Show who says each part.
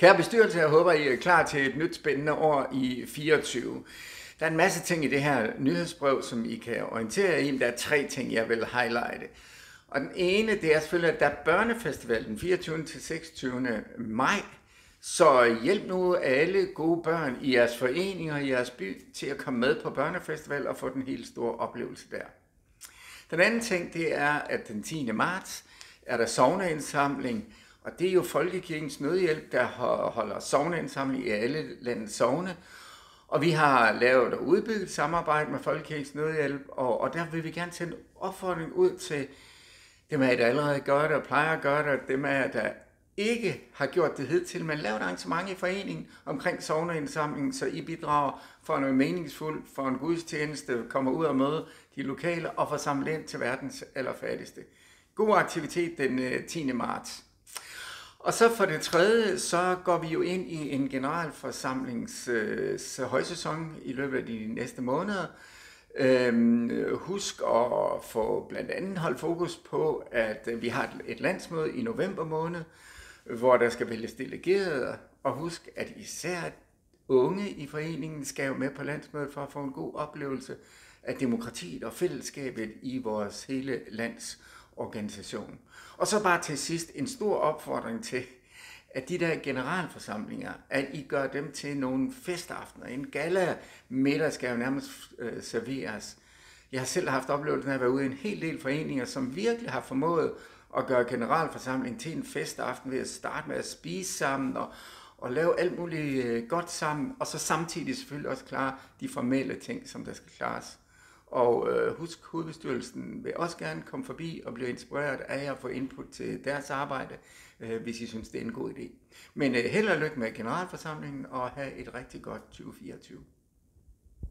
Speaker 1: Kære bestyrelse, jeg håber, I er klar til et nyt spændende år i 24. Der er en masse ting i det her nyhedsbrev, som I kan orientere i, men der er 3 ting, jeg vil highlighte. Og den ene, det er selvfølgelig, at der er børnefestival den 24. til 26. maj. Så hjælp nu alle gode børn i jeres foreninger i jeres by til at komme med på børnefestival og få den helt store oplevelse der. Den anden ting, det er, at den 10. marts er der sogneindsamling, og det er jo Folkekirkens Nødhjælp, der holder sogneindsamling i alle landets sogne. Og vi har lavet og udbygget et samarbejde med Folkekirkens Nødhjælp, og der vil vi gerne sende en opfordring ud til dem af jer, der allerede gør det og plejer at gøre det, og dem af jer, der ikke har gjort det hidtil, men lavet et arrangement i foreningen omkring sogneindsamlingen, så I bidrager for noget meningsfuldt, for en gudstjeneste, kommer ud og møde de lokale og får samlet ind til verdens allerfattigste. God aktivitet den 10. marts. Og så for det tredje, så går vi jo ind i en generalforsamlings højsæson i løbet af de næste måneder. Husk at få blandt andet holdt fokus på, at vi har et landsmøde i november måned, hvor der skal vælges delegerede. Og husk, at især unge i foreningen skal jo med på landsmødet for at få en god oplevelse af demokratiet og fællesskabet i vores hele lands organisation. Og så bare til sidst en stor opfordring til, at de der generalforsamlinger, at I gør dem til nogle festaftener. En gala middag skal jo nærmest serveres. Jeg har selv haft oplevelsen af at være ude i en hel del foreninger, som virkelig har formået at gøre generalforsamling til en festaften ved at starte med at spise sammen og lave alt muligt godt sammen, og så samtidig selvfølgelig også klare de formelle ting, som der skal klares. Og husk, hovedbestyrelsen vil også gerne komme forbi og blive inspireret af jer og få input til deres arbejde, hvis I synes, det er en god idé. Men held og lykke med generalforsamlingen og have et rigtig godt 2024.